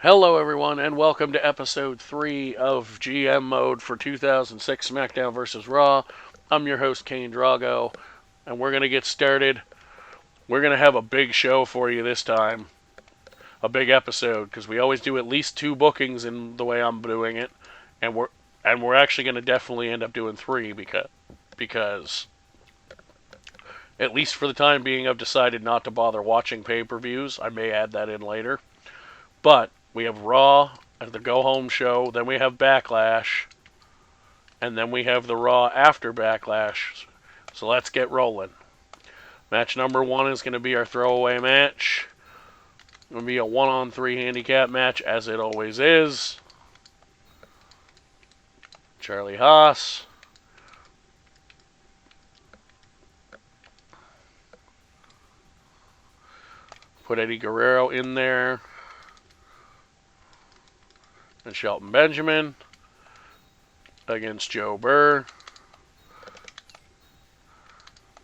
Hello, everyone, and welcome to episode 3 of GM Mode for 2006 Smackdown vs. Raw. I'm your host, Kane Drago, and we're going to get started. We're going to have a big show for you this time. A big episode, because we always do at least 2 bookings in the way I'm doing it, and we're actually going to definitely end up doing 3 because at least for the time being, I've decided not to bother watching pay-per-views. I may add that in later. But we have Raw as the go-home show, then we have Backlash, and then we have the Raw after Backlash. So let's get rolling. Match number 1 is going to be our throwaway match. It's going to be a 1-on-3 handicap match, as it always is. Charlie Haas. Put Eddie Guerrero in there. And Shelton Benjamin against Joe Burr.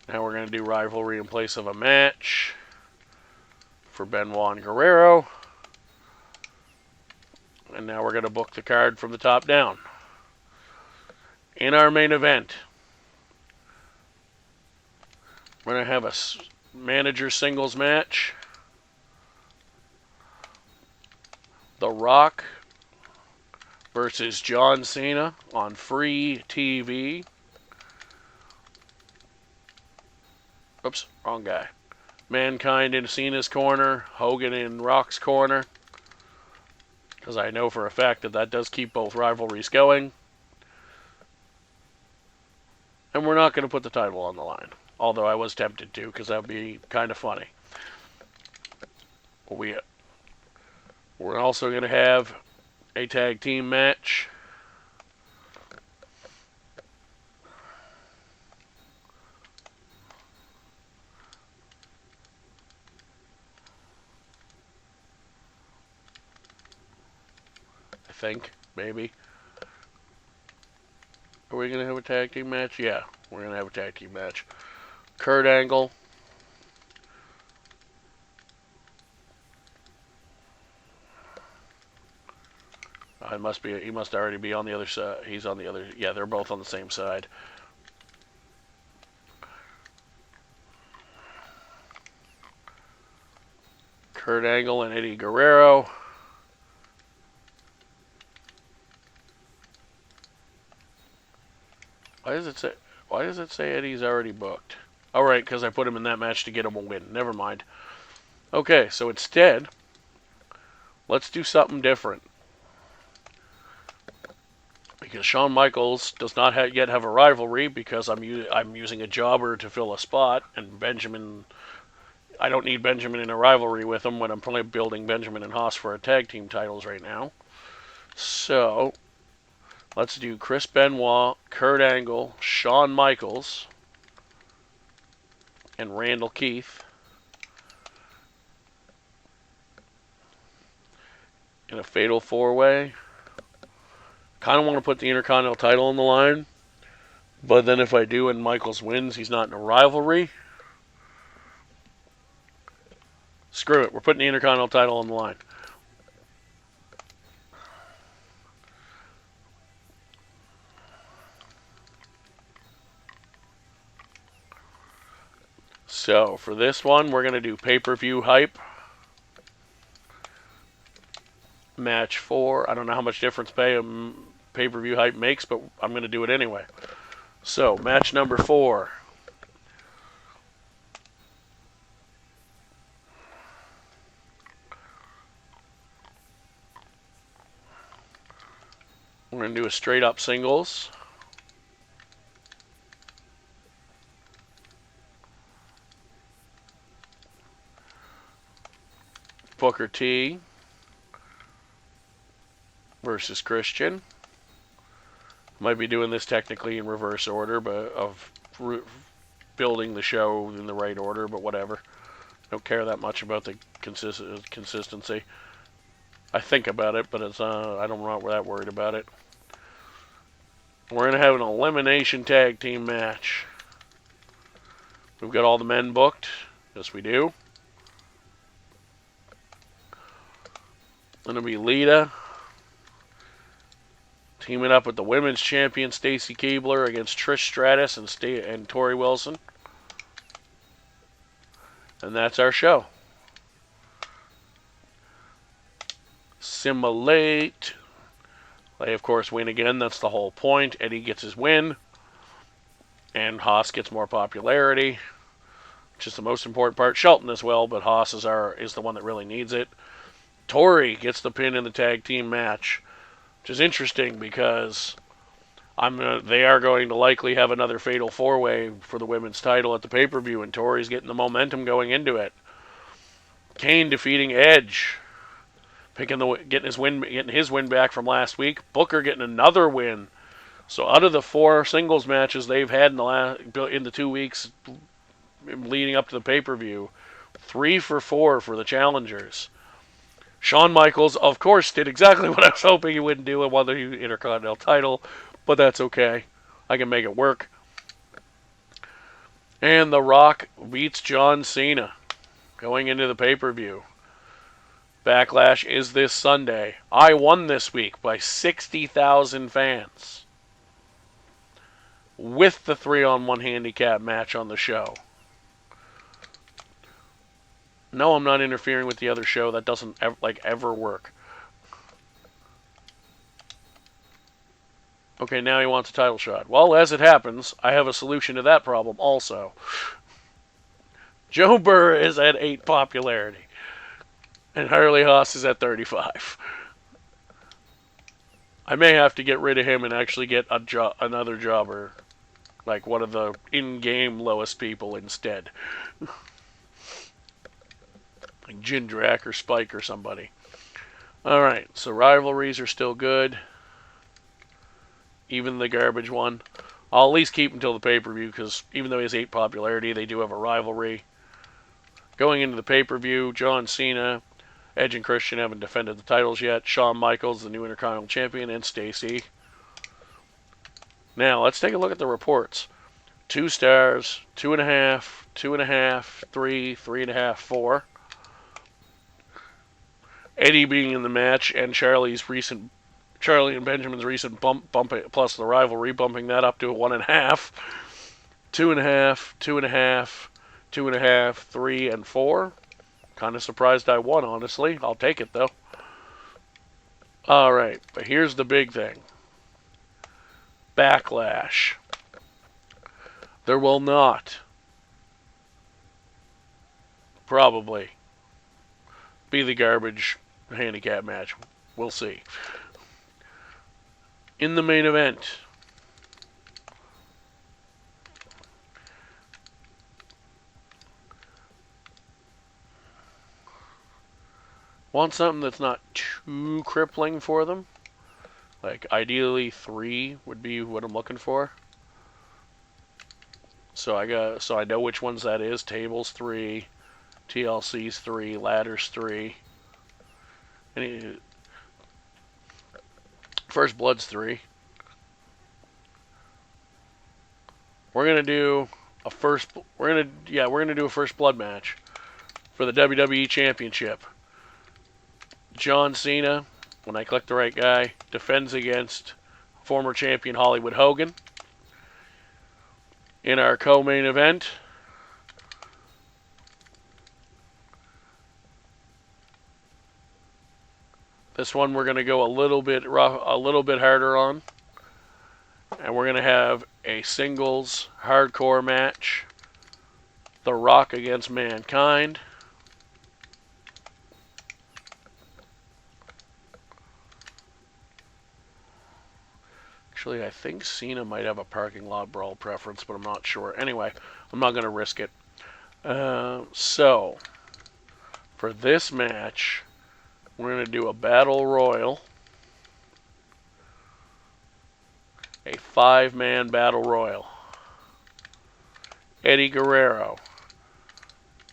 Now we're going to do rivalry in place of a match for Benoit and Guerrero. And now we're going to book the card from the top down. In our main event, we're going to have a manager singles match. The Rock versus John Cena on free TV. Oops, wrong guy. Mankind in Cena's corner, Hogan in Rock's corner. Because I know for a fact that does keep both rivalries going. And we're not going to put the title on the line. Although I was tempted to, because that would be kind of funny. We're also going to have a tag team match. I think, maybe. Are we going to have a tag team match? Yeah, we're going to have a tag team match. Kurt Angle. He must already be on the other side. He's on the other. Yeah, they're both on the same side. Kurt Angle and Eddie Guerrero. Why does it say Eddie's already booked? All right, because I put him in that match to get him a win. Never mind. Okay, so instead, let's do something different. Because Shawn Michaels does not yet have a rivalry, because I'm using a jobber to fill a spot, and Benjamin, I don't need Benjamin in a rivalry with him when I'm probably building Benjamin and Haas for a tag team titles right now. So let's do Chris Benoit, Kurt Angle, Shawn Michaels, and Randall Keith in a fatal 4-way. Kind of want to put the Intercontinental title on the line, but then if I do and Michaels wins, he's not in a rivalry. Screw it, we're putting the Intercontinental title on the line. So, for this one, we're going to do pay-per-view hype. Match 4. I don't know how much difference pay-per-view hype makes, but I'm going to do it anyway. So, match number 4. We're going to do a straight-up singles. Booker T versus Christian. Might be doing this technically in reverse order, but of building the show in the right order, but whatever. Don't care that much about the consistency. I think about it, but I'm not that worried about it. We're going to have an elimination tag team match. We've got all the men booked. Yes, we do. Going to be Lita teaming up with the women's champion Stacy Keibler against Trish Stratus and Tori Wilson. And that's our show. Simulate. They, of course, win again. That's the whole point. Eddie gets his win. And Haas gets more popularity, which is the most important part. Shelton as well, but Haas is the one that really needs it. Tori gets the pin in the tag team match, which is interesting because they are going to likely have another fatal four-way for the women's title at the pay-per-view, and Tori's getting the momentum going into it. Kane defeating Edge, getting his win back from last week. Booker getting another win. So out of the 4 singles matches they've had in the 2 weeks leading up to the pay-per-view, 3 for 4 for the challengers. Shawn Michaels, of course, did exactly what I was hoping he wouldn't do and won the Intercontinental title, but that's okay. I can make it work. And The Rock beats John Cena going into the pay-per-view. Backlash is this Sunday. I won this week by 60,000 fans with the 3-on-1 handicap match on the show. No, I'm not interfering with the other show. That doesn't ever work. Okay, now he wants a title shot. Well, as it happens, I have a solution to that problem also. Joe Burr is at 8 popularity. And Harley Haas is at 35. I may have to get rid of him and actually get another jobber. Like one of the in-game lowest people instead. Like Jindrak or Spike or somebody. Alright, so rivalries are still good. Even the garbage one. I'll at least keep him until the pay-per-view because even though he has 8 popularity, they do have a rivalry. Going into the pay-per-view, John Cena, Edge and Christian haven't defended the titles yet. Shawn Michaels, the new Intercontinental Champion, and Stacy. Now, let's take a look at the reports. 2 stars, 2.5, 2.5, 3, 3.5, 4. Eddie being in the match and Charlie and Benjamin's recent bump plus the rivalry, bumping that up to a 1.5. 2.5, 2.5, 2.5, 3, and 4. Kind of surprised I won, honestly. I'll take it, though. Alright, but here's the big thing. Backlash. There will not probably be the garbage handicap match. We'll see. In the main event, want something that's not too crippling for them. Like, ideally 3 would be what I'm looking for. So I know which ones that is. Tables 3, TLC's 3, Ladders 3. First Blood's 3. We're gonna do a first blood match for the WWE Championship. John Cena, when I click the right guy, defends against former champion Hollywood Hogan. In our co-main event, this one we're going to go a little bit harder on. And we're going to have a singles hardcore match. The Rock against Mankind. Actually, I think Cena might have a parking lot brawl preference, but I'm not sure. Anyway, I'm not going to risk it. So, for this match, we're going to do a battle royal. A 5-man battle royal. Eddie Guerrero,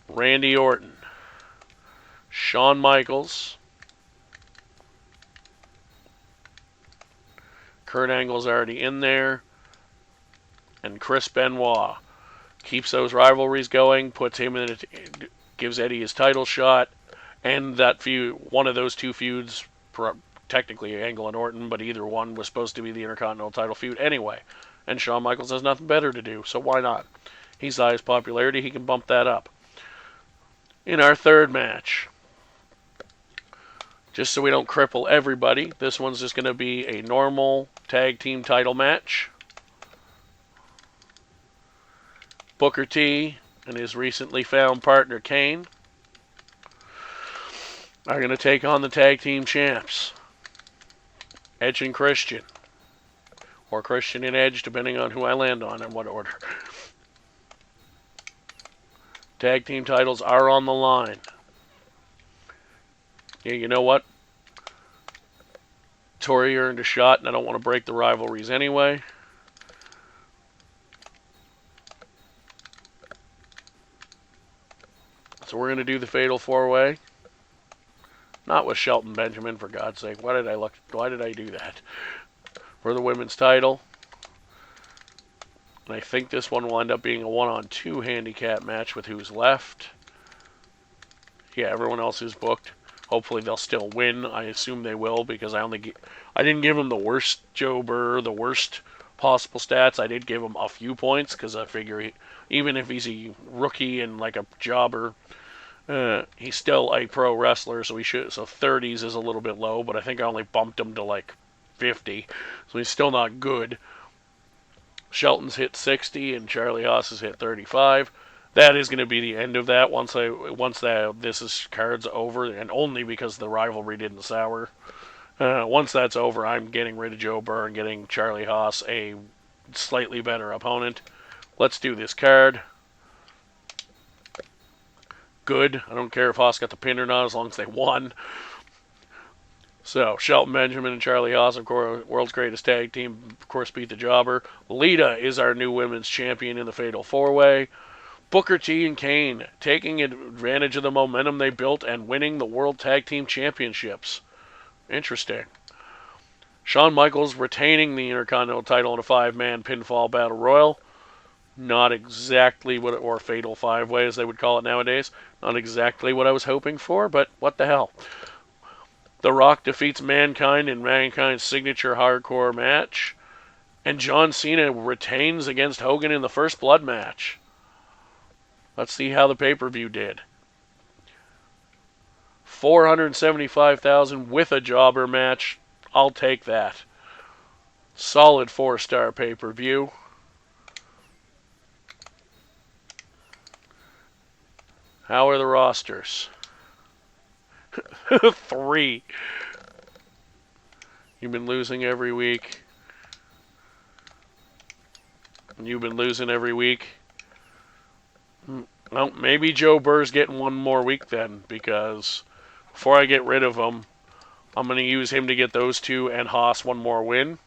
Randy Orton, Shawn Michaels, Kurt Angle's already in there, and Chris Benoit. Keeps those rivalries going, puts him in, gives Eddie his title shot, And that feud, one of those two feuds, technically Angle and Orton, but either one was supposed to be the Intercontinental title feud anyway. And Shawn Michaels has nothing better to do, so why not? He's the highest popularity, he can bump that up. In our third match, just so we don't cripple everybody, this one's just going to be a normal tag team title match. Booker T and his recently found partner Kane are going to take on the tag team champs, Edge and Christian. Or Christian and Edge, depending on who I land on and what order. Tag team titles are on the line. Yeah, you know what? Tori earned a shot, and I don't want to break the rivalries anyway. So we're going to do the Fatal 4-Way. Not with Shelton Benjamin, for God's sake. Why did I do that? For the women's title. And I think this one will end up being a 1-on-2 handicap match with who's left. Yeah, everyone else is booked. Hopefully they'll still win. I assume they will because I didn't give him the worst Joe Burr, the worst possible stats. I did give him a few points because I figure even if he's a rookie and like a jobber, he's still a pro wrestler, so 30s is a little bit low, but I think I only bumped him to like 50, so he's still not good. Shelton's hit 60 and Charlie Haas has hit 35. That is going to be the end of that once this is cards over, and only because the rivalry didn't sour. Once that's over, I'm getting rid of Joe Burr and getting Charlie Haas a slightly better opponent. Let's do this card. Good. I don't care if Haas got the pin or not, as long as they won. So, Shelton Benjamin and Charlie Haas, of course, world's greatest tag team, of course, beat the jobber. Lita is our new women's champion in the Fatal 4-Way. Booker T and Kane taking advantage of the momentum they built and winning the World Tag Team Championships. Interesting. Shawn Michaels retaining the Intercontinental title in a 5-man pinfall battle royal. Not exactly or Fatal 5-Way as they would call it nowadays. Not exactly what I was hoping for, but what the hell. The Rock defeats Mankind in Mankind's signature hardcore match. And John Cena retains against Hogan in the First Blood match. Let's see how the pay-per-view did. 475,000 with a jobber match. I'll take that. Solid 4-star pay-per-view. How are the rosters? 3. You've been losing every week. You've been losing every week. Well, maybe Joe Burr's getting one more week then, because before I get rid of him, I'm going to use him to get those two and Haas one more win.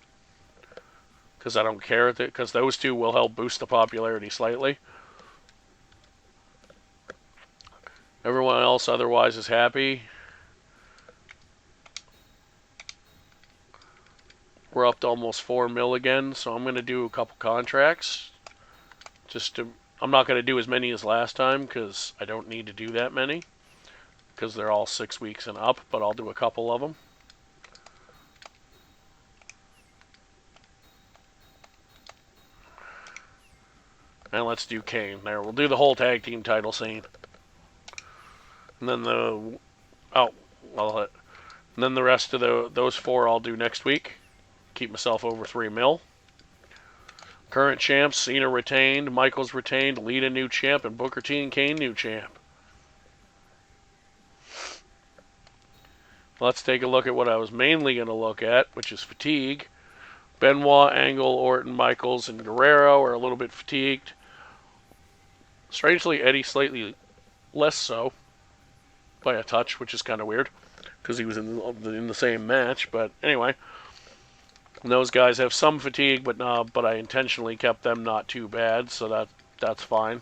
Because I don't care, because those two will help boost the popularity slightly. Everyone else otherwise is happy. We're up to almost 4 mil again, so I'm going to do a couple contracts. I'm not going to do as many as last time because I don't need to do that many. Because they're all 6 weeks and up, but I'll do a couple of them. And let's do Kane. There, we'll do the whole tag team title scene. And then the rest of those 4 I'll do next week. Keep myself over 3 mil. Current champs, Cena retained, Michaels retained, Lita new champ, and Booker T and Kane new champ. Let's take a look at what I was mainly going to look at, which is fatigue. Benoit, Angle, Orton, Michaels, and Guerrero are a little bit fatigued. Strangely, Eddie slightly less so, by a touch, which is kind of weird, because he was in the same match. But anyway, those guys have some fatigue, but I intentionally kept them not too bad, so that's fine.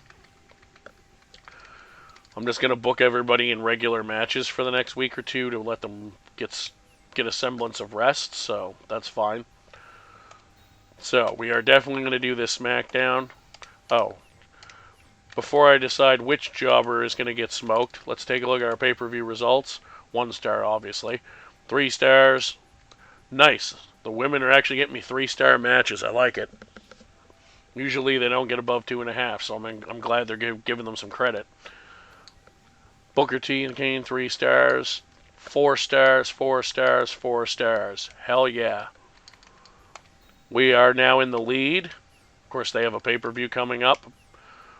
I'm just going to book everybody in regular matches for the next week or two to let them get a semblance of rest, so that's fine. So, we are definitely going to do this SmackDown. Oh. before I decide which jobber is going to get smoked, let's take a look at our pay-per-view results. 1 star, obviously. 3 stars. Nice. The women are actually getting me 3-star matches. I like it. Usually they don't get above 2.5, so I'm glad they're giving them some credit. Booker T and Kane, 3 stars. 4 stars, 4 stars, 4 stars. Hell yeah. We are now in the lead. Of course, they have a pay-per-view coming up.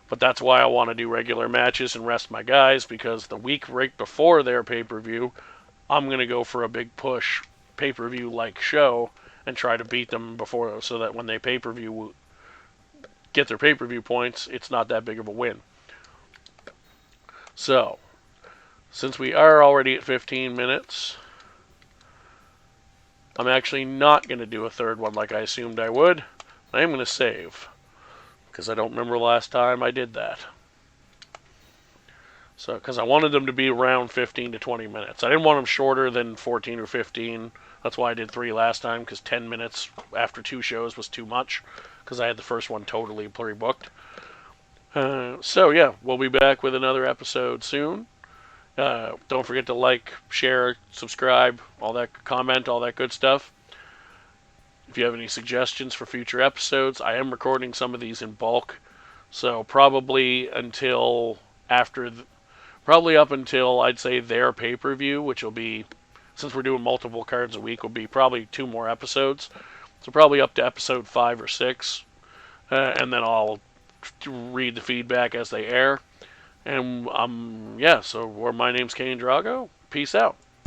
But that's why I want to do regular matches and rest my guys, because the week right before their pay-per-view, I'm going to go for a big push pay-per-view-like show and try to beat them before, so that when they pay-per-view get their pay-per-view points, it's not that big of a win. So, since we are already at 15 minutes, I'm actually not going to do a third one like I assumed I would. I am going to save, because I don't remember last time I did that. So, because I wanted them to be around 15 to 20 minutes. I didn't want them shorter than 14 or 15. That's why I did 3 last time, because 10 minutes after 2 shows was too much, because I had the first one totally pre-booked. So, yeah, we'll be back with another episode soon. Don't forget to like, share, subscribe, all that, comment, all that good stuff. If you have any suggestions for future episodes, I am recording some of these in bulk, so probably until probably up until I'd say their pay-per-view, which will be, since we're doing multiple cards a week, will be probably 2 more episodes. So probably up to episode 5 or 6, and then I'll read the feedback as they air. And yeah, so my name's Kane Drago. Peace out.